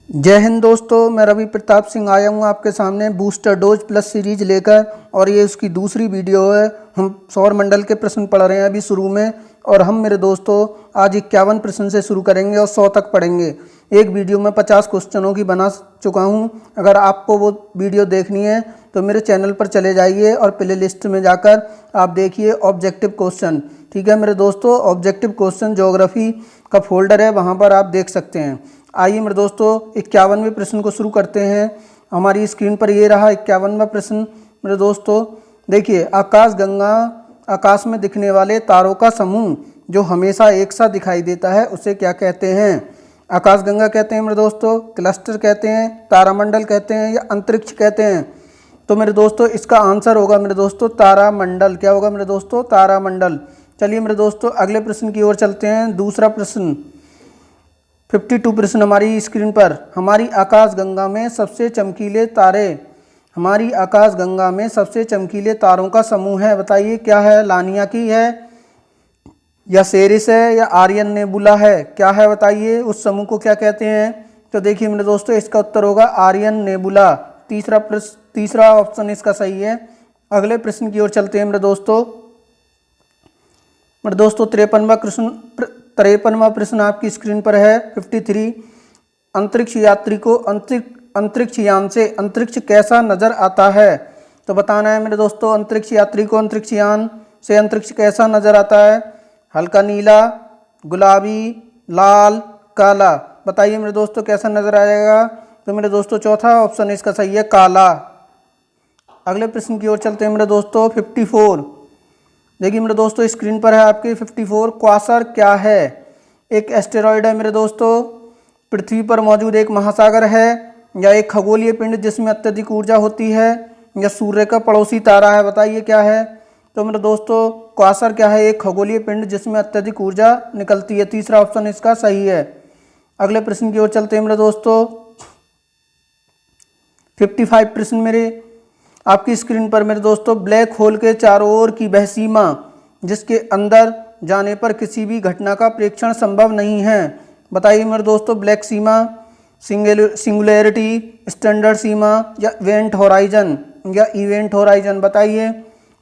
जय हिंद दोस्तों, मैं रवि प्रताप सिंह आया हूँ आपके सामने बूस्टर डोज प्लस सीरीज लेकर। और ये उसकी दूसरी वीडियो है। हम सौर मंडल के प्रश्न पढ़ रहे हैं अभी शुरू में, और हम मेरे दोस्तों आज 51 प्रश्न से शुरू करेंगे और 100 तक पढ़ेंगे। एक वीडियो में 50 क्वेश्चनों की बना चुका हूँ। अगर आपको वो वीडियो देखनी है तो मेरे चैनल पर चले जाइए और प्ले लिस्ट में जाकर आप देखिए ऑब्जेक्टिव क्वेश्चन। ठीक है मेरे दोस्तों, ऑब्जेक्टिव क्वेश्चन ज्योग्राफी का फोल्डर है, वहाँ पर आप देख सकते हैं। आइए मेरे दोस्तों 51वें प्रश्न को शुरू करते हैं। हमारी स्क्रीन पर ये रहा 51वां प्रश्न। मेरे दोस्तों देखिए, आकाशगंगा आकाश में दिखने वाले तारों का समूह जो हमेशा एक सा दिखाई देता है उसे क्या कहते हैं? आकाशगंगा कहते हैं मेरे दोस्तों, क्लस्टर कहते हैं, तारामंडल कहते हैं या अंतरिक्ष कहते हैं? तो मेरे दोस्तों इसका आंसर होगा मेरे दोस्तों तारामंडल। क्या होगा मेरे दोस्तों? तारामंडल। चलिए मेरे दोस्तों अगले प्रश्न की ओर चलते हैं। दूसरा प्रश्न 52 प्रश्न हमारी स्क्रीन पर। हमारी आकाशगंगा में सबसे चमकीले तारे, हमारी आकाशगंगा में सबसे चमकीले तारों का समूह है, बताइए क्या है? लानिया की है या सेरिस है या आर्यन नेबुला है? क्या है बताइए? उस समूह को क्या कहते हैं? तो देखिए मेरे दोस्तों इसका उत्तर होगा आर्यन नेबुला। तीसरा ऑप्शन इसका सही है। अगले प्रश्न की ओर चलते हैं मेरे दोस्तों। 53वां प्रश्न आपकी स्क्रीन पर है 53। अंतरिक्ष यात्री को अंतरिक्ष यान से अंतरिक्ष कैसा नजर आता है? तो बताना है मेरे दोस्तों अंतरिक्ष यात्री को अंतरिक्ष यान से अंतरिक्ष कैसा नजर आता है? हल्का नीला, गुलाबी, लाल, काला। बताइए मेरे दोस्तों कैसा नजर आएगा? तो मेरे दोस्तों चौथा ऑप्शन इसका सही है, काला। अगले प्रश्न की ओर चलते हैं मेरे दोस्तों 54। देखिए मेरे दोस्तों स्क्रीन पर है आपके 54। क्वासर क्या है? एक एस्टेरॉयड है मेरे दोस्तों, पृथ्वी पर मौजूद एक महासागर है, या एक खगोलीय पिंड जिसमें अत्यधिक ऊर्जा होती है, या सूर्य का पड़ोसी तारा है? बताइए क्या है? तो मेरे दोस्तों क्वासर क्या है? एक खगोलीय पिंड जिसमें अत्यधिक ऊर्जा निकलती है। तीसरा ऑप्शन इसका सही है। अगले प्रश्न की ओर चलते हैं मेरे दोस्तों 55 प्रश्न मेरे आपकी स्क्रीन पर। मेरे दोस्तों ब्लैक होल के चारों ओर की वह सीमा जिसके अंदर जाने पर किसी भी घटना का प्रेक्षण संभव नहीं है, बताइए मेरे दोस्तों ब्लैक सीमा, सिंगुलैरिटी, स्टैंडर्ड सीमा या इवेंट होराइजन? बताइए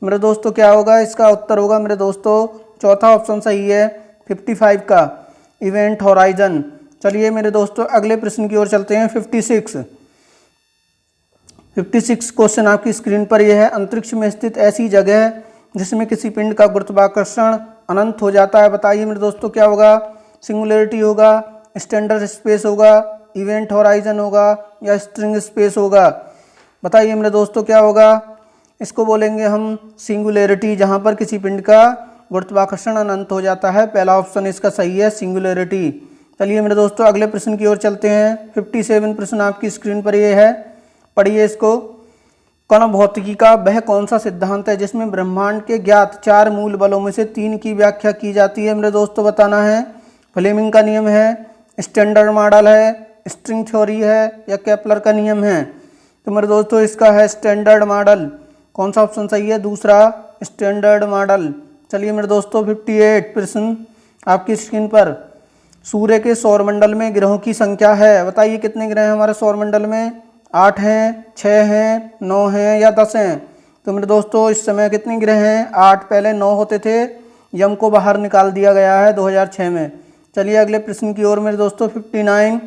मेरे दोस्तों क्या होगा? इसका उत्तर होगा मेरे दोस्तों चौथा ऑप्शन सही है 55 का, इवेंट होराइजन। चलिए मेरे दोस्तों अगले प्रश्न की ओर चलते हैं 56 क्वेश्चन आपकी स्क्रीन पर यह है। अंतरिक्ष में स्थित ऐसी जगह जिसमें किसी पिंड का गुरुत्वाकर्षण अनंत हो जाता है, बताइए मेरे दोस्तों क्या होगा? सिंगुलैरिटी होगा, स्टैंडर्ड स्पेस होगा, इवेंट होराइजन होगा या स्ट्रिंग स्पेस होगा? बताइए मेरे दोस्तों क्या होगा? इसको बोलेंगे हम सिंगुलैरिटी, जहाँ पर किसी पिंड का गुरुत्वाकर्षण अनंत हो जाता है। पहला ऑप्शन इसका सही है, सिंगुलैरिटी। चलिए मेरे दोस्तों अगले प्रश्न की ओर चलते हैं 57 प्रश्न आपकी स्क्रीन पर ये है, पढ़िए इसको। कण भौतिकी का वह कौन सा सिद्धांत है जिसमें ब्रह्मांड के ज्ञात 4 मूल बलों में से 3 की व्याख्या की जाती है? मेरे दोस्तों बताना है। फ्लेमिंग का नियम है, स्टैंडर्ड मॉडल है, स्ट्रिंग थ्योरी है या केपलर का नियम है? तो मेरे दोस्तों इसका है स्टैंडर्ड मॉडल। कौन सा ऑप्शन सही है? दूसरा, स्टैंडर्ड मॉडल। चलिए मेरे दोस्तों 58 प्रश्न आपकी स्क्रीन पर। सूर्य के सौरमंडल में ग्रहों की संख्या है, बताइए कितने ग्रह हैं हमारे सौरमंडल में? 8 हैं, 6 हैं, 9 हैं या 10 हैं? तो मेरे दोस्तों इस समय कितने ग्रह हैं? 8, पहले 9 होते थे, यम को बाहर निकाल दिया गया है 2006 में। चलिए अगले प्रश्न की ओर मेरे दोस्तों 59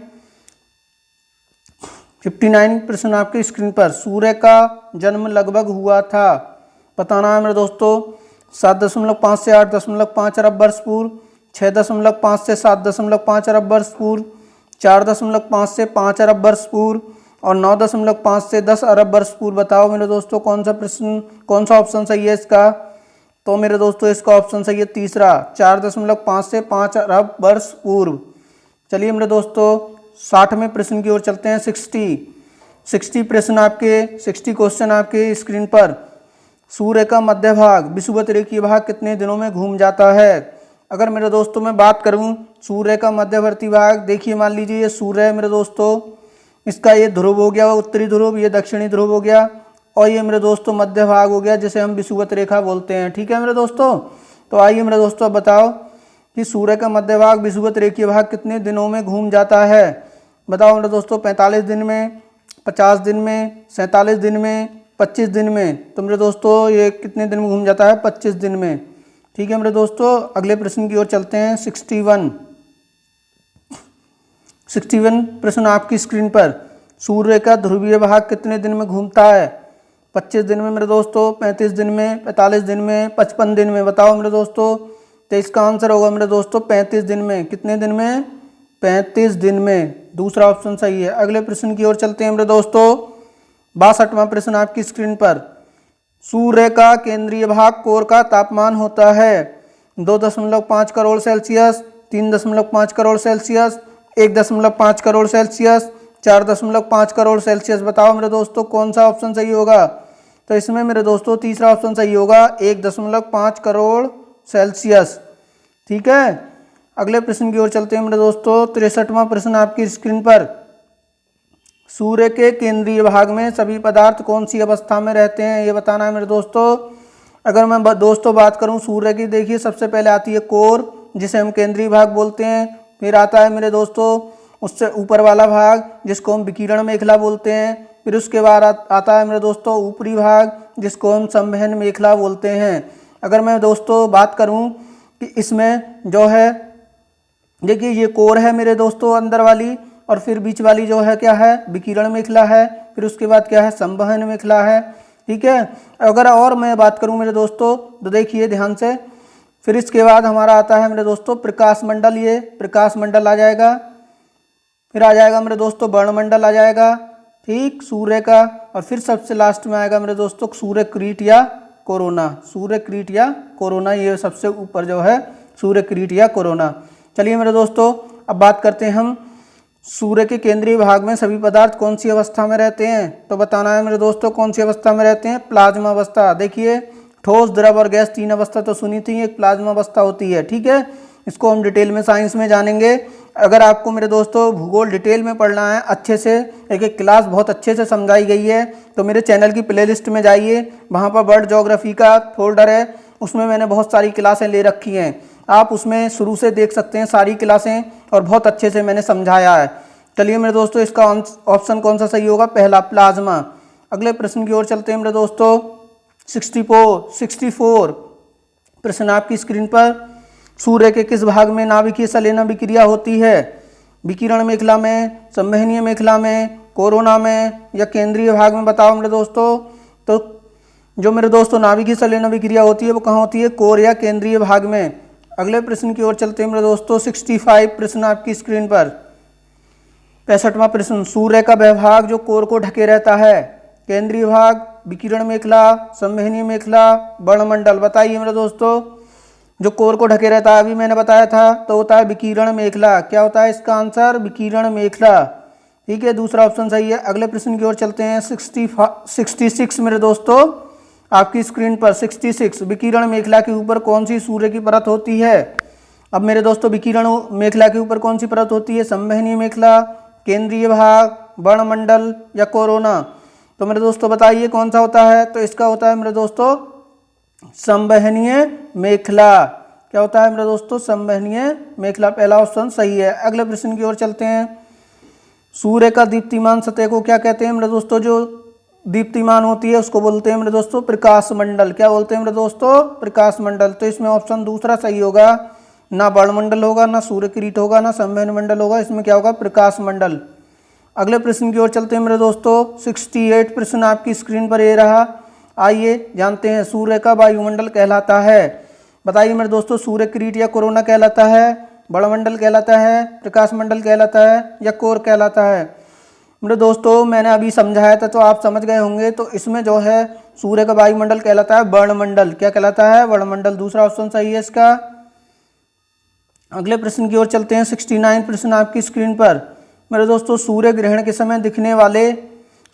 प्रश्न आपकी स्क्रीन पर। सूर्य का जन्म लगभग हुआ था, बताना है मेरे दोस्तों। 7.5 से 8.5 अरब वर्ष पूर्व, 6.5 से 7.5 अरब वर्ष पूर्व, 4.5 से 5 अरब वर्ष पूर्व और 9.5 से 10 अरब वर्ष पूर्व। बताओ मेरे दोस्तों कौन सा ऑप्शन सही है इसका? तो मेरे दोस्तों इसका ऑप्शन सही है तीसरा, 4.5 से 5 अरब वर्ष पूर्व। चलिए मेरे दोस्तों 60वें प्रश्न की ओर चलते हैं 60 प्रश्न आपके 60 क्वेश्चन आपके स्क्रीन पर। सूर्य का मध्य भाग विषुवत रेखीय भाग कितने दिनों में घूम जाता है? अगर मेरे दोस्तों मैं बात करूं सूर्य का मध्यवर्ती भाग, देखिए मान लीजिए ये सूर्य है मेरे दोस्तों, इसका ये ध्रुव हो गया उत्तरी ध्रुव, ये दक्षिणी ध्रुव हो गया, और ये मेरे दोस्तों मध्य भाग हो गया जिसे हम विषुवत रेखा बोलते हैं। ठीक है मेरे दोस्तों, तो आइए मेरे दोस्तों बताओ कि सूर्य का मध्य भाग विषुवत रेखीय भाग कितने दिनों में घूम जाता है? बताओ मेरे दोस्तों 45 दिन में, 50 दिन में, 47 दिन में, 25 दिन में। तो मेरे दोस्तों ये कितने दिन में घूम जाता है? 25 दिन में। ठीक है मेरे दोस्तों, अगले प्रश्न की ओर चलते हैं। 61 प्रश्न आपकी स्क्रीन पर। सूर्य का ध्रुवीय भाग कितने दिन में घूमता है? 25 दिन में मेरे दोस्तों, 35 दिन में, 45 दिन में, 55 दिन में। बताओ मेरे दोस्तों। तो इसका आंसर होगा मेरे दोस्तों 35 दिन में। कितने दिन में? 35 दिन में। दूसरा ऑप्शन सही है। अगले प्रश्न की ओर चलते हैं मेरे दोस्तों। 62वां प्रश्न आपकी स्क्रीन पर। सूर्य का केंद्रीय भाग कोर का तापमान होता है 2.5 crore Celsius, 3.5 crore Celsius, 1.5 crore Celsius, 4.5 crore Celsius. बताओ मेरे दोस्तों कौन सा ऑप्शन सही होगा? तो इसमें मेरे दोस्तों तीसरा ऑप्शन सही होगा, 1.5 करोड़ सेल्सियस। ठीक है, अगले प्रश्न की ओर चलते हैं मेरे दोस्तों। 63वां प्रश्न आपकी स्क्रीन पर। सूर्य के केंद्रीय भाग में सभी पदार्थ कौन सी अवस्था में रहते हैं, ये बताना है मेरे दोस्तों। अगर मैं दोस्तों बात करूं सूर्य की, देखिए सबसे पहले आती है कोर, जिसे हम केंद्रीय भाग बोलते हैं। फिर आता है मेरे दोस्तों उससे ऊपर वाला भाग, जिसको हम विकिरण मेखला बोलते हैं। फिर उसके बाद आता है मेरे दोस्तों ऊपरी भाग, जिसको हम संवहन मेखला बोलते हैं। अगर मैं दोस्तों बात करूं कि इसमें जो है, देखिए ये कोर है मेरे दोस्तों अंदर वाली, और फिर बीच वाली जो है क्या है? विकिरण मेखला है। फिर उसके बाद क्या है? संवहन मेखला है। ठीक है, अगर और मैं बात करूं मेरे दोस्तों तो देखिए ध्यान से, फिर इसके बाद हमारा आता है मेरे दोस्तों प्रकाश मंडल। ये प्रकाश मंडल आ जाएगा। फिर आ जाएगा मेरे दोस्तों वर्णमंडल आ जाएगा, ठीक, सूर्य का। और फिर सबसे लास्ट में आएगा मेरे दोस्तों सूर्य किरीट या कोरोना। सूर्य किरीट या कोरोना, ये सबसे ऊपर जो है सूर्य किरीट या कोरोना। चलिए मेरे दोस्तों अब बात करते हैं हम सूर्य के केंद्रीय भाग में सभी पदार्थ कौन सी अवस्था में रहते हैं। तो बताना है मेरे दोस्तों कौन सी अवस्था में रहते हैं? प्लाज्मा अवस्था। देखिए ठोस, द्रव और गैस 3 अवस्था तो सुनी थी, एक प्लाज्मा अवस्था होती है। ठीक है, इसको हम डिटेल में साइंस में जानेंगे। अगर आपको मेरे दोस्तों भूगोल डिटेल में पढ़ना है अच्छे से, एक एक क्लास बहुत अच्छे से समझाई गई है, तो मेरे चैनल की प्लेलिस्ट में जाइए, वहाँ पर वर्ल्ड ज्योग्राफी का फोल्डर है, उसमें मैंने बहुत सारी क्लासें ले रखी हैं। आप उसमें शुरू से देख सकते हैं सारी क्लासें, और बहुत अच्छे से मैंने समझाया है। चलिए मेरे दोस्तों इसका ऑप्शन कौन सा सही होगा? पहला, प्लाज्मा। अगले प्रश्न की ओर चलते हैं मेरे दोस्तों। 64 प्रश्न आपकी स्क्रीन पर। सूर्य के किस भाग में नाभिकीय संलयन विक्रिया होती है? विकिरण मेखला में, संवहनीय मेखला में, कोरोना में या केंद्रीय भाग में? बताओ मेरे दोस्तों। तो जो मेरे दोस्तों नाभिकीय संलयन विक्रिया होती है वो कहाँ होती है? कोर या केंद्रीय भाग में। अगले प्रश्न की ओर चलते हैं मेरे दोस्तों। 65 प्रश्न आपकी स्क्रीन पर। 65वां प्रश्न। सूर्य का वह भाग जो कोर को ढके रहता है, केंद्रीय भाग, विकिरण मेखला, संवहनीय मेखला, वर्णमंडल। बताइए मेरे दोस्तों, जो कोर को ढके रहता है अभी मैंने बताया था, तो होता है विकिरण मेखला। क्या होता है इसका आंसर? विकिरण मेखला। ठीक है, दूसरा ऑप्शन सही है। अगले प्रश्न की ओर चलते हैं। 66 मेरे दोस्तों आपकी स्क्रीन पर। 66 विकिरण मेखला के ऊपर कौन सी सूर्य की परत होती है? अब मेरे दोस्तों विकिरण मेखला के ऊपर कौन सी परत होती है? संवहनीय मेखला, केंद्रीय भाग, वर्णमंडल या कोरोना? तो मेरे दोस्तों बताइए कौन सा होता है? तो इसका होता है मेरे दोस्तों संवहनीय मेखला। क्या होता है मेरे दोस्तों? संवहनीय मेखला। पहला ऑप्शन सही है। अगले प्रश्न की ओर चलते हैं। सूर्य का दीप्तिमान सतह को क्या कहते हैं मेरे दोस्तों? जो दीप्तिमान होती है उसको बोलते हैं मेरे दोस्तों प्रकाश मंडल। क्या बोलते हैं मेरे दोस्तों? प्रकाश मंडल। तो इसमें ऑप्शन दूसरा सही होगा। ना वर्णमंडल होगा, ना सूर्य किरीट होगा, ना संवहन मंडल होगा, इसमें क्या होगा? प्रकाश मंडल। अगले प्रश्न की ओर चलते हैं मेरे दोस्तों। 68 प्रश्न आपकी स्क्रीन पर ये रहा। आइए जानते हैं सूर्य का वायुमंडल कहलाता है। बताइए मेरे दोस्तों, सूर्य किरीट या कोरोना कहलाता है, वर्णमंडल कहलाता है, प्रकाश मंडल कहलाता है या कोर कहलाता है? मेरे दोस्तों मैंने अभी समझाया था तो आप समझ गए होंगे। तो इसमें जो है सूर्य का वायुमंडल कहलाता है वर्णमंडल। क्या कहलाता है? वर्णमंडल। दूसरा ऑप्शन सही है इसका। अगले प्रश्न की ओर चलते हैं। 69 प्रश्न आपकी स्क्रीन पर। मेरे दोस्तों सूर्य ग्रहण के समय दिखने वाले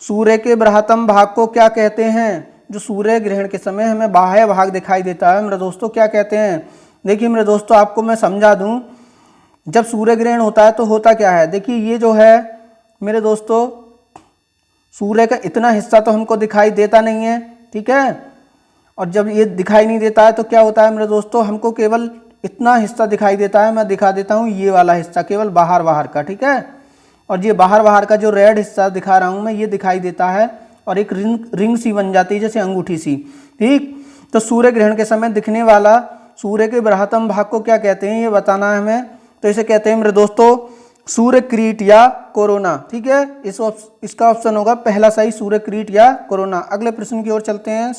सूर्य के बृहत्तम भाग को क्या कहते हैं? जो सूर्य ग्रहण के समय हमें बाह्य भाग दिखाई देता है मेरे दोस्तों, क्या कहते हैं? देखिए मेरे दोस्तों आपको मैं समझा दूं, जब सूर्य ग्रहण होता है तो होता क्या है? देखिए ये जो है मेरे दोस्तों सूर्य का इतना हिस्सा तो हमको दिखाई देता नहीं है, ठीक है। और जब ये दिखाई नहीं देता है तो क्या होता है मेरे दोस्तों, हमको केवल इतना हिस्सा दिखाई देता है। मैं दिखा देता हूँ, ये वाला हिस्सा केवल बाहर बाहर का, ठीक है। और ये बाहर बाहर का जो रेड हिस्सा दिखा रहा हूँ मैं, ये दिखाई देता है और एक रिंग सी बन जाती है जैसे अंगूठी सी। ठीक, तो सूर्य ग्रहण के समय दिखने वाला सूर्य के बृहत्तम भाग को क्या कहते हैं ये बताना है हमें। तो इसे कहते हैं मेरे दोस्तों सूर्य किरीट या कोरोना। ठीक है, इसका ऑप्शन होगा पहला सही, सूर्य किरीट या कोरोना। अगले प्रश्न की ओर चलते हैं।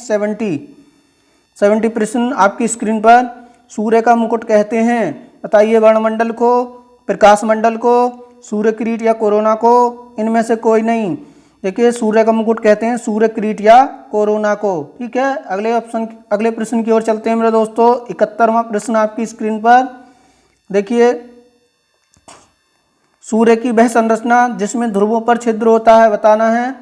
70 प्रश्न आपकी स्क्रीन पर। सूर्य का मुकुट कहते हैं, बताइए वर्णमंडल को, प्रकाश मंडल को, सूर्य किरीट या कोरोना को, इनमें से कोई नहीं। देखिए सूर्य का मुकुट कहते हैं सूर्य किरीट या कोरोना को। ठीक है, अगले प्रश्न की ओर चलते हैं मेरे दोस्तों। 71वां प्रश्न आपकी स्क्रीन पर। देखिए सूर्य की वह संरचना जिसमें ध्रुवों पर छिद्र होता है, बताना है।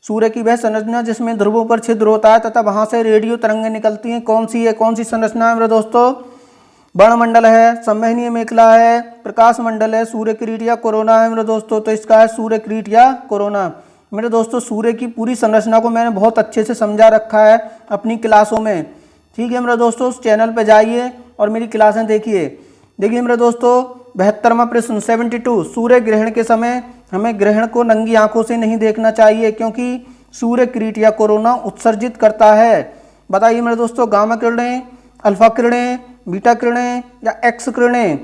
सूर्य की वह संरचना जिसमें ध्रुवों पर छिद्र होता है तथा वहां से रेडियो तरंगें निकलती हैं, कौन सी है? कौन सी संरचना है मेरे दोस्तों? वर्णमंडल है, संवहनीय मेखला है, प्रकाश मंडल है, सूर्य किरीट या कोरोना है मेरे दोस्तों। तो इसका है सूर्य किरीट या कोरोना। मेरे दोस्तों सूर्य की पूरी संरचना को मैंने बहुत अच्छे से समझा रखा है अपनी क्लासों में। ठीक है मेरे दोस्तों, उस चैनल पर जाइए और मेरी क्लासें देखिए। देखिए मेरे दोस्तों 72वां प्रश्न 72। सूर्य ग्रहण के समय हमें ग्रहण को नंगी आंखों से नहीं देखना चाहिए क्योंकि सूर्य किरीट या कोरोना उत्सर्जित करता है। बताइए मेरे दोस्तों गामा किरणें, अल्फा किरणें, बीटा किरणें या एक्स किरणें।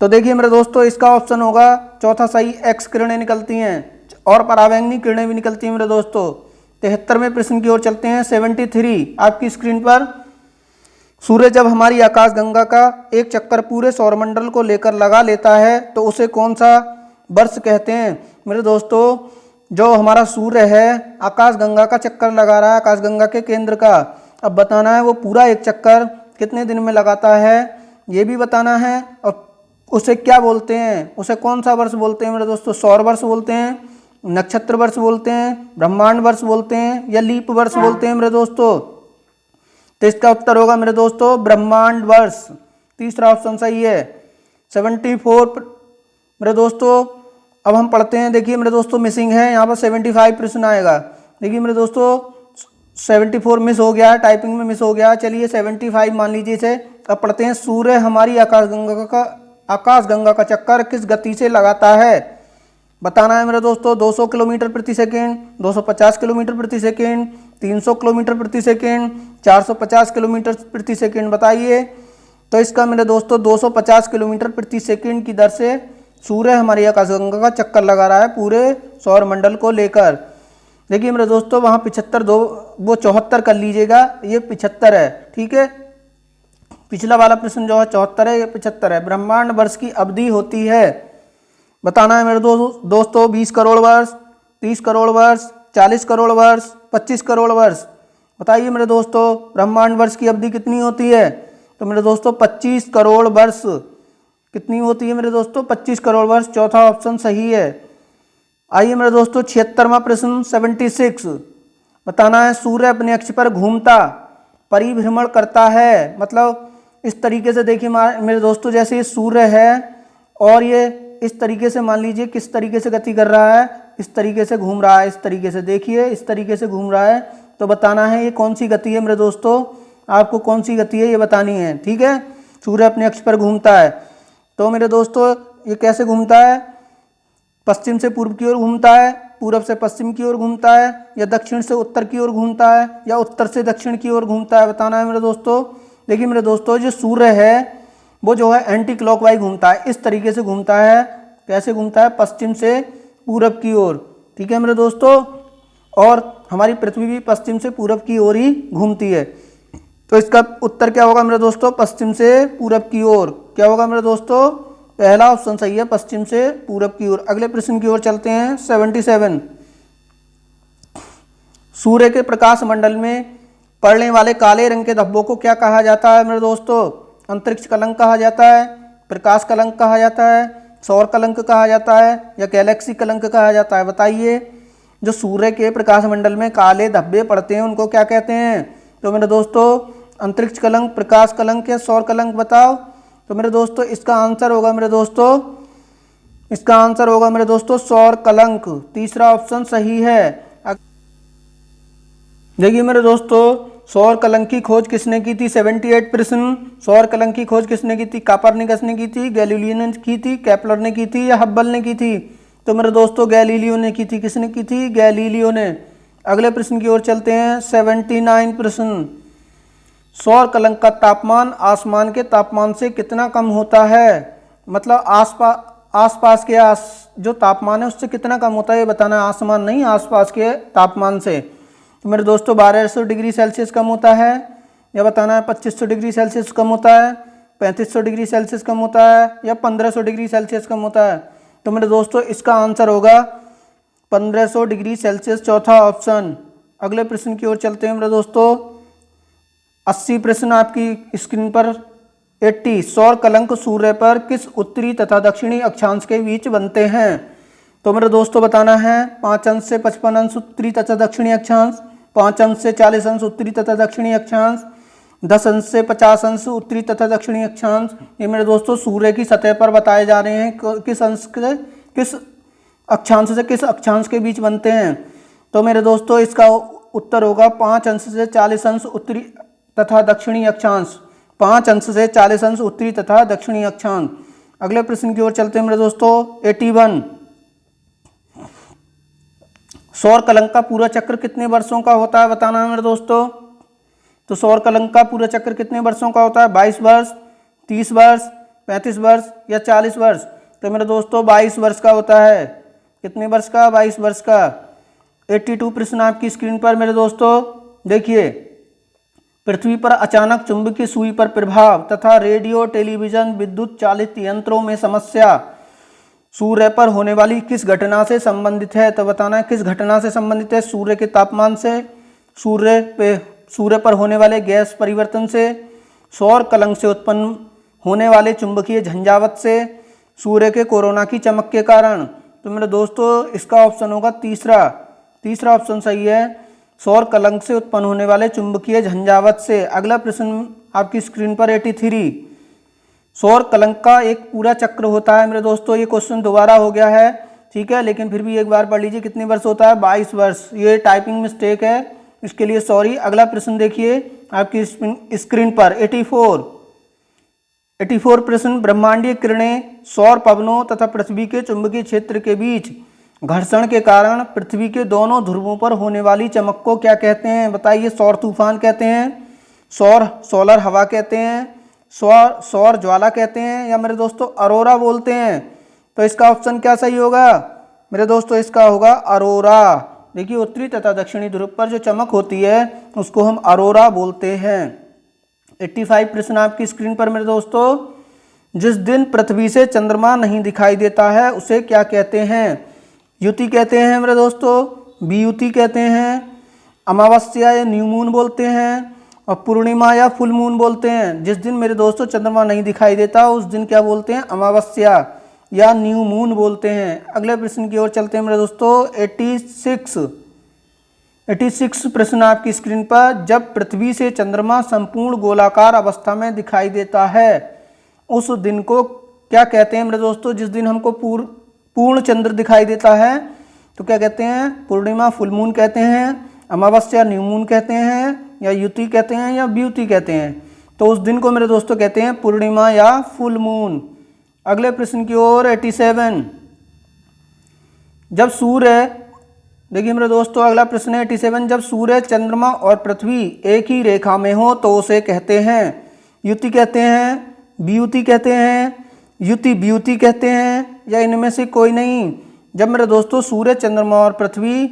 तो देखिए मेरे दोस्तों इसका ऑप्शन होगा चौथा सही, एक्स किरणें निकलती हैं और पराबैंगनी किरणें भी निकलती हैं मेरे दोस्तों। 73वें प्रश्न की ओर चलते हैं। 73 आपकी स्क्रीन पर। सूर्य जब हमारी आकाशगंगा का एक चक्कर पूरे सौरमंडल को लेकर लगा लेता है तो उसे कौन सा वर्ष कहते हैं? मेरे दोस्तों जो हमारा सूर्य है आकाशगंगा का चक्कर लगा रहा है, आकाशगंगा के केंद्र का, अब बताना है वो पूरा एक चक्कर कितने दिन में लगाता है ये भी बताना है। और उसे क्या बोलते हैं, उसे कौन सा वर्ष बोलते हैं मेरे दोस्तों? सौर वर्ष बोलते हैं, नक्षत्र वर्ष बोलते हैं, ब्रह्मांड वर्ष बोलते हैं या लीप वर्ष बोलते हैं मेरे दोस्तों? तो इसका उत्तर होगा मेरे दोस्तों ब्रह्मांड वर्ष। तीसरा ऑप्शन सही है। 74 मेरे दोस्तों अब हम पढ़ते हैं। देखिए मेरे दोस्तों मिसिंग है यहाँ पर 75 प्रश्न आएगा। देखिए मेरे दोस्तों 74 मिस हो गया है, टाइपिंग में मिस हो गया। चलिए 75 मान लीजिए इसे। अब पढ़ते हैं। सूर्य हमारी आकाशगंगा का चक्कर किस गति से लगाता है? बताना है मेरे दोस्तों 200 किलोमीटर प्रति सेकेंड, 250 किलोमीटर प्रति सेकेंड, 300 किलोमीटर प्रति सेकेंड, 450 किलोमीटर प्रति सेकेंड। बताइए। तो इसका मेरे दोस्तों 250 किलोमीटर प्रति सेकेंड की दर से सूर्य हमारी आकाशगंगा का चक्कर लगा रहा है पूरे सौर मंडल को लेकर। देखिए मेरे दोस्तों वहाँ 75 वो 74 कर लीजिएगा, ये 75 है। ठीक है, पिछला वाला प्रश्न जो है 74 है, ये 75 है। ब्रह्मांड वर्ष की अवधि होती है, बताना है मेरे दोस्तों 20 करोड़ वर्ष, 30 करोड़ वर्ष, 40 करोड़ वर्ष, 25 करोड़ वर्ष। बताइए मेरे दोस्तों ब्रह्मांड वर्ष की अवधि कितनी होती है? तो मेरे दोस्तों 25 करोड़ वर्ष। कितनी होती है मेरे दोस्तों? 25 करोड़ वर्ष। चौथा ऑप्शन सही है। आइए मेरे दोस्तों 76वां प्रश्न 76। बताना है सूर्य अपने अक्ष पर घूमता परिभ्रमण करता है, मतलब इस तरीके से। देखिए मेरे दोस्तों जैसे ये सूर्य है और ये इस तरीके से मान लीजिए किस तरीके से गति कर रहा है, इस तरीके से घूम रहा है, इस तरीके से। देखिए इस तरीके से घूम रहा है। तो बताना है ये कौन सी गति है मेरे दोस्तों, आपको कौन सी गति है ये बतानी है। ठीक है, सूर्य अपने अक्ष पर घूमता है। तो मेरे दोस्तों ये कैसे घूमता है? पश्चिम से पूर्व की ओर घूमता है, पूरब से पश्चिम की ओर घूमता है, या दक्षिण से उत्तर की ओर घूमता है, या उत्तर से दक्षिण की ओर घूमता है? बताना है मेरे दोस्तों। देखिए मेरे दोस्तों जो सूर्य है वो जो है एंटी क्लॉकवाइज घूमता है, इस तरीके से घूमता है। कैसे घूमता है? पश्चिम से पूरब की ओर। ठीक है मेरे दोस्तों, और हमारी पृथ्वी भी पश्चिम से पूरब की ओर ही घूमती है। तो इसका उत्तर क्या होगा मेरे दोस्तों? पश्चिम से पूरब की ओर। क्या होगा मेरे दोस्तों? पहला ऑप्शन सही है, पश्चिम से पूरब की ओर। अगले प्रश्न की ओर चलते हैं। 77 सूर्य के प्रकाश मंडल में पड़ने वाले काले रंग के धब्बों को क्या कहा जाता है मेरे दोस्तों? अंतरिक्ष कलंक कहा जाता है, प्रकाश कलंक कहा जाता है, सौर कलंक कहा जाता है, या गैलेक्सी कलंक कहा जाता है? बताइए। जो सूर्य के प्रकाश मंडल में काले धब्बे पड़ते हैं उनको क्या कहते हैं? तो मेरे दोस्तों अंतरिक्ष कलंक, प्रकाश कलंक या सौर कलंक? बताओ। तो मेरे दोस्तों इसका आंसर होगा मेरे दोस्तों सौर कलंक। तीसरा ऑप्शन सही है। देखिए मेरे दोस्तों सौर कलंक की खोज किसने की थी? 78 प्रश्न। सौर कलंक की खोज किसने की थी? कोपरनिकस ने की थी, गैलीलियो ने की थी, केपलर ने की थी, या हब्बल ने की थी? तो मेरे दोस्तों गैलीलियो ने की थी। किसने की थी? गैलीलियो ने। अगले प्रश्न की ओर चलते हैं। 79 प्रश्न। सौर कलंक का तापमान आसमान के तापमान से कितना कम होता है? मतलब आसपास के जो तापमान है उससे कितना कम होता है ये बताना है। आसमान नहीं, आसपास के तापमान से। तो मेरे दोस्तों 1200 डिग्री सेल्सियस कम होता है, या बताना है 2500 डिग्री सेल्सियस कम होता है, 3500 डिग्री सेल्सियस कम होता है, या 1500 डिग्री सेल्सियस कम होता है। तो मेरे दोस्तों इसका आंसर होगा 1500 डिग्री सेल्सियस, चौथा ऑप्शन। अगले प्रश्न की ओर चलते हैं मेरे दोस्तों। 80 प्रश्न आपकी स्क्रीन पर। 80। सौर कलंक सूर्य पर किस उत्तरी तथा दक्षिणी अक्षांश के बीच बनते हैं? तो मेरे दोस्तों बताना है 5 अंश से 55 अंश उत्तरी तथा दक्षिणी अक्षांश, 5 अंश से 40 अंश उत्तरी तथा दक्षिणी अक्षांश, 10 अंश से 50 अंश उत्तरी तथा दक्षिणी अक्षांश। ये मेरे दोस्तों सूर्य की सतह पर बताए जा रहे हैं किस अंश के किस अक्षांश से किस अक्षांश के बीच बनते हैं। तो मेरे दोस्तों इसका उत्तर होगा 5 अंश से 40 अंश उत्तरी तथा दक्षिणी अक्षांश, 5 अंश से 40 अंश उत्तरी तथा दक्षिणी अक्षांश। अगले प्रश्न की ओर चलते हैं मेरे दोस्तों। 81। सौर कलंक का पूरा चक्र कितने वर्षों का होता है बताना है मेरे दोस्तों। तो सौर कलंक का पूरा चक्र कितने वर्षों का होता है? 22 वर्ष, 30 वर्ष, 35 वर्ष या 40 वर्ष। तो मेरे दोस्तों 22 वर्ष का होता है। कितने वर्ष का? 22 वर्ष का। 82 प्रश्न आपकी स्क्रीन पर मेरे दोस्तों। देखिए, पृथ्वी पर अचानक चुंबकीय सुई पर प्रभाव तथा रेडियो, टेलीविजन, विद्युत चालित यंत्रों में समस्या सूर्य पर होने वाली किस घटना से संबंधित है? तो बताना है किस घटना से संबंधित है। सूर्य के तापमान से, सूर्य पर होने वाले गैस परिवर्तन से, सौर कलंक से उत्पन्न होने वाले चुंबकीय झंझावात से, सूर्य के कोरोना की चमक के कारण। तो मेरे दोस्तों इसका ऑप्शन होगा तीसरा ऑप्शन सही है, सौर कलंक से उत्पन्न होने वाले चुंबकीय झंझावात से। अगला प्रश्न आपकी स्क्रीन पर 83। सौर कलंक का एक पूरा चक्र होता है मेरे दोस्तों। ये क्वेश्चन दोबारा हो गया है, ठीक है, लेकिन फिर भी एक बार पढ़ लीजिए। कितने वर्ष होता है? 22 वर्ष। ये टाइपिंग मिस्टेक है, इसके लिए सॉरी। अगला प्रश्न देखिए आपकी स्क्रीन पर। 84 प्रश्न। ब्रह्मांडीय किरणें सौर पवनों तथा पृथ्वी के चुंबकीय क्षेत्र के बीच घर्षण के कारण पृथ्वी के दोनों ध्रुवों पर होने वाली चमक को क्या कहते हैं? बताइए। सौर तूफान कहते हैं, सोलर हवा कहते हैं, सौर ज्वाला कहते हैं, या मेरे दोस्तों अरोरा बोलते हैं। तो इसका ऑप्शन क्या सही होगा मेरे दोस्तों? इसका होगा अरोरा। देखिए, उत्तरी तथा दक्षिणी ध्रुव पर जो चमक होती है उसको हम अरोरा बोलते हैं। 85 प्रश्न आपकी स्क्रीन पर मेरे दोस्तों। जिस दिन पृथ्वी से चंद्रमा नहीं दिखाई देता है उसे क्या कहते हैं? युति कहते हैं मेरे दोस्तों, वियुति कहते हैं, अमावस्या या न्यू मून बोलते हैं, और पूर्णिमा या फुल मून बोलते हैं। जिस दिन मेरे दोस्तों चंद्रमा नहीं दिखाई देता उस दिन क्या बोलते हैं? अमावस्या या न्यू मून बोलते हैं। अगले प्रश्न की ओर चलते हैं मेरे दोस्तों। 86 प्रश्न आपकी स्क्रीन पर। जब पृथ्वी से चंद्रमा संपूर्ण गोलाकार अवस्था में दिखाई देता है उस दिन को क्या कहते हैं मेरे दोस्तों? जिस दिन हमको पूर्ण चंद्र दिखाई देता है तो क्या कहते हैं? पूर्णिमा, फुल मून कहते हैं, अमावस्या, न्यू मून कहते हैं, या युति कहते हैं, या ब्यूति कहते हैं। तो उस दिन को मेरे दोस्तों कहते हैं पूर्णिमा या फुल मून। अगले प्रश्न की ओर। 87। जब सूर्य, देखिए मेरे दोस्तों अगला प्रश्न है 87। जब सूर्य, चंद्रमा और पृथ्वी एक ही रेखा में हो तो उसे कहते हैं युति कहते हैं, ब्यूति कहते हैं, युति ब्यूति कहते हैं, या इनमें से कोई नहीं। जब मेरे दोस्तों सूर्य, चंद्रमा और पृथ्वी,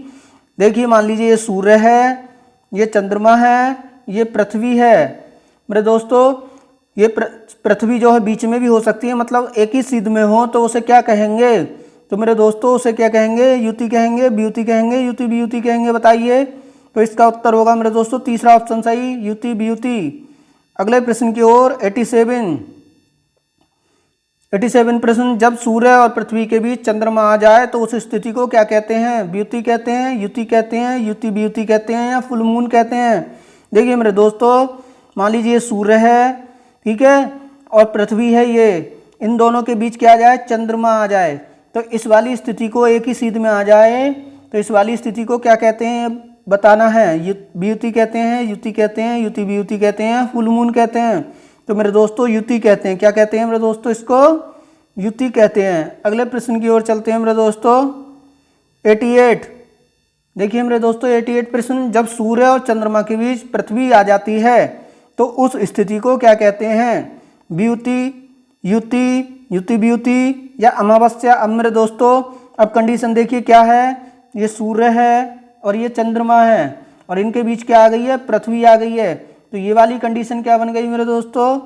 देखिए मान लीजिए ये सूर्य है, ये चंद्रमा है, ये पृथ्वी है मेरे दोस्तों। ये पृथ्वी जो है बीच में भी हो सकती है, मतलब एक ही सिद्ध में हो तो उसे क्या कहेंगे? तो मेरे दोस्तों उसे क्या कहेंगे? युति कहेंगे, ब्यूति कहेंगे, युति ब्यूति कहेंगे। बताइए। तो इसका उत्तर होगा मेरे दोस्तों तीसरा ऑप्शन सही, युति ब्यूति। अगले प्रश्न की ओर। 87 प्रश्न। जब सूर्य और पृथ्वी के बीच चंद्रमा आ जाए तो उस स्थिति को क्या कहते हैं? ब्यूति कहते हैं, युति कहते हैं, युति ब्यूति कहते हैं, या फुल मून कहते हैं। देखिए मेरे दोस्तों, मान लीजिए सूर्य है, ठीक है, और पृथ्वी है, ये इन दोनों के बीच क्या आ जाए? चंद्रमा आ जाए। तो इस वाली स्थिति को, एक ही सिद्ध में आ जाए तो इस वाली स्थिति को क्या कहते हैं बताना है। ब्यूति कहते हैं, युति कहते हैं, युति ब्यूति कहते हैं, फुल मून कहते हैं। तो मेरे दोस्तों युति कहते हैं। क्या कहते हैं मेरे दोस्तों? इसको युति कहते हैं। अगले प्रश्न की ओर चलते हैं मेरे दोस्तों। 88 देखिए मेरे दोस्तों 88 प्रश्न, जब सूर्य और चंद्रमा के बीच पृथ्वी आ जाती है तो उस स्थिति को क्या कहते हैं? व्युति, युति, युति व्युति या अमावस्या। अब मेरे दोस्तों अब कंडीशन देखिए क्या है, ये सूर्य है और ये चंद्रमा है और इनके बीच क्या आ गई है? पृथ्वी आ गई है। तो ये वाली कंडीशन क्या बन गई मेरे दोस्तों?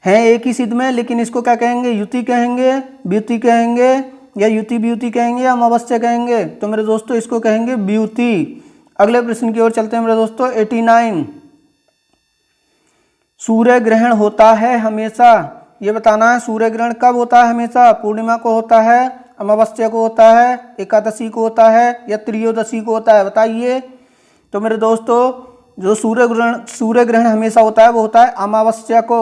हैं एक ही सिद्ध में, लेकिन इसको क्या कहेंगे? युति कहेंगे, व्युति कहेंगे या युति व्युति कहेंगे या अमावस्या कहेंगे? तो मेरे दोस्तों इसको कहेंगे व्युति। अगले प्रश्न की ओर चलते हैं मेरे दोस्तों। 89 सूर्य ग्रहण होता है हमेशा, ये बताना है सूर्य ग्रहण कब होता है? हमेशा पूर्णिमा को होता है, अमावस्या को होता है, एकादशी को होता है या त्रयोदशी को होता है? बताइए। तो मेरे दोस्तों जो सूर्य ग्रहण हमेशा होता है वो होता है अमावस्या को।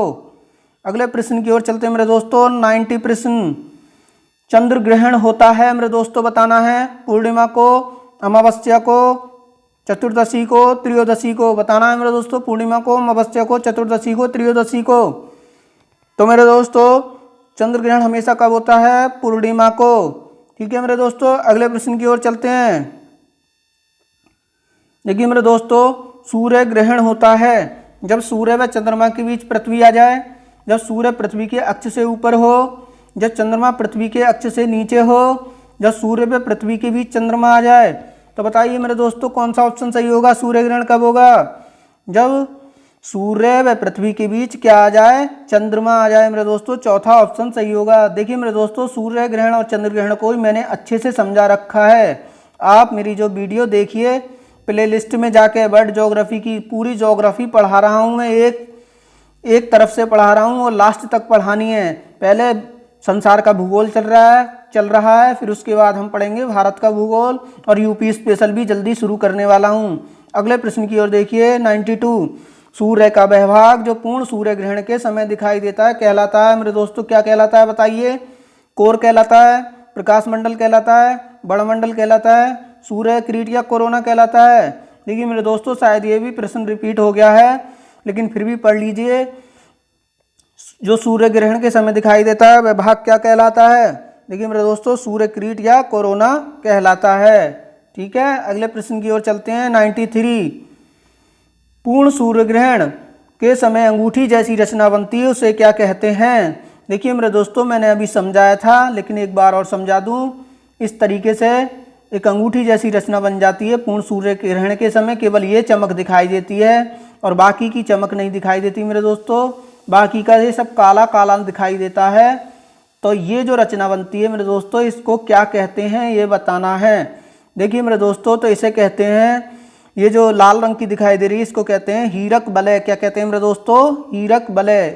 अगले प्रश्न की ओर चलते हैं मेरे दोस्तों। 90 प्रश्न, चंद्र ग्रहण होता है मेरे दोस्तों, बताना है पूर्णिमा को, अमावस्या को, चतुर्दशी को, त्रयोदशी को? बताना है मेरे दोस्तों पूर्णिमा को, अमावस्या को, चतुर्दशी को, त्रयोदशी को। तो मेरे दोस्तों चंद्र ग्रहण हमेशा कब होता है? पूर्णिमा को। ठीक है मेरे दोस्तों, अगले प्रश्न की ओर चलते हैं। देखिए मेरे दोस्तों सूर्य ग्रहण होता है जब सूर्य व चंद्रमा के बीच पृथ्वी आ जाए, जब सूर्य पृथ्वी के अक्ष से ऊपर हो, जब चंद्रमा पृथ्वी के अक्ष से नीचे हो, जब सूर्य व पृथ्वी के बीच चंद्रमा आ जाए। तो बताइए मेरे दोस्तों कौन सा ऑप्शन सही होगा? सूर्य ग्रहण कब होगा? जब सूर्य व पृथ्वी के बीच क्या आ जाए? चंद्रमा आ जाए मेरे दोस्तों। चौथा ऑप्शन सही होगा। देखिए मेरे दोस्तों सूर्य ग्रहण और चंद्र ग्रहण को मैंने अच्छे से समझा रखा है। आप मेरी जो वीडियो देखिए, प्लेलिस्ट में जाके वर्ल्ड ज्योग्राफी की पूरी ज्योग्राफी पढ़ा रहा हूँ मैं, एक तरफ से पढ़ा रहा हूँ और लास्ट तक पढ़ानी है। पहले संसार का भूगोल चल रहा है, फिर उसके बाद हम पढ़ेंगे भारत का भूगोल और यूपी स्पेशल भी जल्दी शुरू करने वाला हूँ। अगले प्रश्न की ओर देखिए। 92 सूर्य का वह भाग जो पूर्ण सूर्य ग्रहण के समय दिखाई देता है कहलाता है मेरे दोस्तों, क्या कहलाता है? बताइए। कोर कहलाता है, प्रकाश मंडल कहलाता है, बड़मंडल कहलाता है, सूर्य किरीट या कोरोना कहलाता है? देखिए मेरे दोस्तों शायद ये भी प्रश्न रिपीट हो गया है, लेकिन फिर भी पढ़ लीजिए। जो सूर्य ग्रहण के समय दिखाई देता है वह भाग क्या कहलाता है? देखिए मेरे दोस्तों सूर्य किरीट या कोरोना कहलाता है। ठीक है, अगले प्रश्न की ओर चलते हैं। 93 पूर्ण सूर्य ग्रहण के समय अंगूठी जैसी रचना बनती है उसे क्या कहते हैं? देखिए मेरे दोस्तों मैंने अभी समझाया था, लेकिन एक बार और समझा दूं। इस तरीके से एक अंगूठी जैसी रचना बन जाती है पूर्ण सूर्य ग्रहण के समय, केवल ये चमक दिखाई देती है और बाकी की चमक नहीं दिखाई देती मेरे दोस्तों। बाकी का ये सब काला काला दिखाई देता है। तो ये जो रचना बनती है मेरे दोस्तों इसको क्या कहते हैं ये बताना है। देखिए मेरे दोस्तों तो इसे कहते हैं, ये जो लाल रंग की दिखाई दे रही है इसको कहते हैं हीरक वलय। क्या कहते हैं मेरे दोस्तों? हीरक वलय।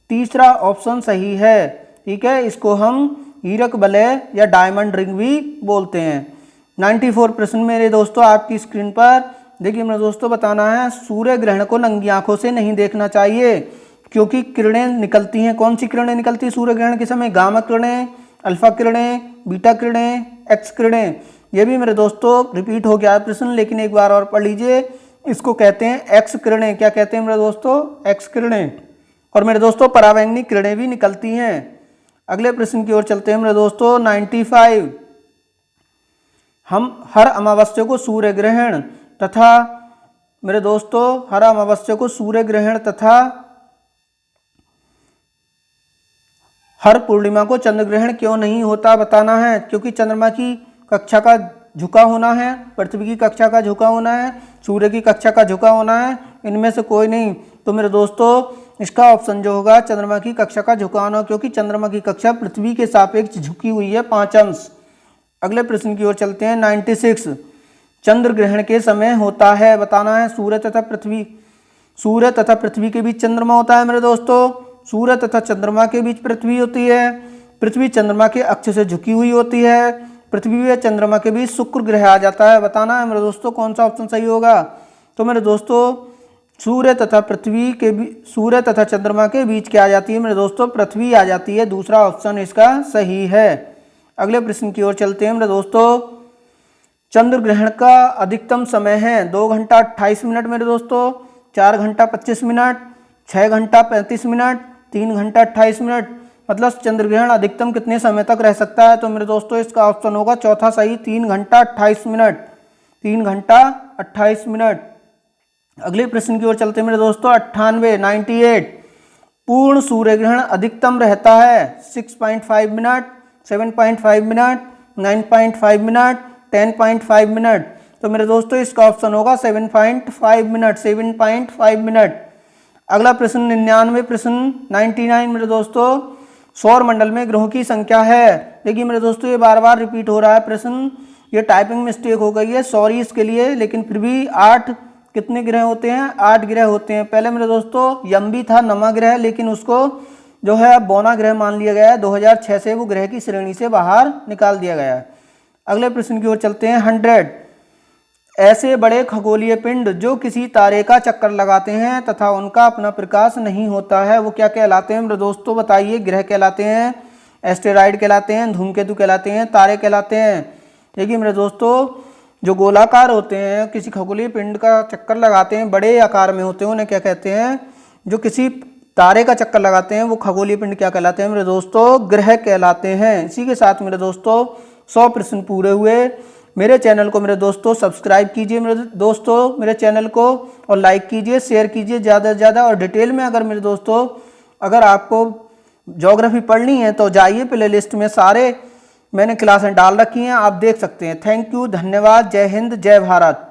तीसरा ऑप्शन सही है। ठीक है, इसको हम हीरक वलय या डायमंड रिंग भी बोलते हैं। 94 प्रश्न मेरे दोस्तों आपकी स्क्रीन पर। देखिए मेरे दोस्तों बताना है सूर्य ग्रहण को नंगी आंखों से नहीं देखना चाहिए क्योंकि किरणें निकलती हैं। कौन सी किरणें निकलती है सूर्य ग्रहण के समय? गामा किरणें, अल्फा किरणें, बीटा किरणें, एक्स किरणें। ये भी मेरे दोस्तों रिपीट हो गया है प्रश्न, लेकिन एक बार और पढ़ लीजिए। इसको कहते हैं एक्स किरणें। क्या कहते हैं मेरे दोस्तों? एक्स किरणें। और मेरे दोस्तों परावैंगनी किरणें भी निकलती हैं। अगले प्रश्न की ओर चलते हैं मेरे दोस्तों। 95 हम हर अमावस्या को सूर्य ग्रहण तथा मेरे दोस्तों हर अमावस्या को सूर्य ग्रहण तथा हर पूर्णिमा को चंद्र ग्रहण क्यों नहीं होता बताना है। क्योंकि चंद्रमा की कक्षा का झुका होना है, पृथ्वी की कक्षा का झुका होना है, सूर्य की कक्षा का झुका होना है, इनमें से कोई नहीं। तो मेरे दोस्तों इसका ऑप्शन जो होगा चंद्रमा की कक्षा का झुका होना, क्योंकि चंद्रमा की कक्षा पृथ्वी के सापेक्ष झुकी हुई है 5 अंश। अगले प्रश्न की ओर चलते हैं। 96 चंद्र ग्रहण के समय होता है बताना है। सूर्य तथा पृथ्वी के बीच चंद्रमा होता है मेरे दोस्तों। सूर्य तथा चंद्रमा के बीच पृथ्वी होती है। पृथ्वी चंद्रमा के अक्ष से झुकी हुई होती है। पृथ्वी व चंद्रमा के बीच शुक्र ग्रह आ जाता है। बताना है मेरे दोस्तों कौन सा ऑप्शन सही होगा। तो मेरे दोस्तों सूर्य तथा चंद्रमा के बीच क्या आ जाती है मेरे दोस्तों? पृथ्वी आ जाती है। दूसरा ऑप्शन इसका सही है। अगले प्रश्न की ओर चलते हैं मेरे दोस्तों। चंद्र ग्रहण का अधिकतम समय है 2 घंटा 28 मिनट मेरे दोस्तों, 4 घंटा 25 मिनट, 6 घंटा 35 मिनट, 3 घंटा 28 मिनट मतलब चंद्रग्रहण अधिकतम कितने समय तक रह सकता है? तो मेरे दोस्तों इसका ऑप्शन होगा चौथा सही, 3 घंटा 28 मिनट। 3 घंटा 28 मिनट। अगले प्रश्न की ओर चलते हैं मेरे दोस्तों। 98 पूर्ण सूर्य ग्रहण अधिकतम रहता है 6.5 मिनट, 7.5 मिनट, 9.5 मिनट, 10.5 मिनट। तो मेरे दोस्तों इसका ऑप्शन होगा 7.5 मिनट, 7.5 मिनट। अगला प्रश्न 99 प्रश्न 99 मेरे दोस्तों, सौर मंडल में ग्रहों की संख्या है। देखिए मेरे दोस्तों ये बार बार रिपीट हो रहा है प्रश्न, ये टाइपिंग मिस्टेक हो गई है, सॉरी इसके लिए। लेकिन फिर भी 8 कितने ग्रह होते हैं? 8 ग्रह होते हैं। पहले मेरे दोस्तों यम भी था नवा ग्रह, लेकिन उसको जो है बौना ग्रह मान लिया गया है। 2006 से वो ग्रह की श्रेणी से बाहर निकाल दिया गया है। अगले प्रश्न की ओर चलते हैं। 100 ऐसे बड़े खगोलीय पिंड जो किसी तारे का चक्कर लगाते हैं तथा उनका अपना प्रकाश नहीं होता है, वो क्या कहलाते हैं मेरे दोस्तों? बताइए। ग्रह कहलाते हैं, एस्टेरॉइड कहलाते हैं, धूमकेतु कहलाते हैं, तारे कहलाते हैं। देखिए मेरे दोस्तों जो गोलाकार होते हैं, किसी खगोलीय पिंड का चक्कर लगाते हैं, बड़े आकार में होते हैं, उन्हें क्या कहते हैं? जो किसी तारे का चक्कर लगाते हैं वो खगोलीय पिंड क्या कहलाते हैं मेरे दोस्तों? ग्रह कहलाते हैं। इसी के साथ मेरे दोस्तों 100 प्रश्न पूरे हुए। मेरे चैनल को मेरे दोस्तों सब्सक्राइब कीजिए मेरे दोस्तों, मेरे चैनल को, और लाइक कीजिए, शेयर कीजिए ज़्यादा से ज़्यादा। और डिटेल में अगर मेरे दोस्तों अगर आपको ज्योग्राफी पढ़नी है तो जाइए, प्ले लिस्ट में सारे मैंने क्लासें डाल रखी हैं, आप देख सकते हैं। थैंक यू, धन्यवाद, जय हिंद, जय भारत।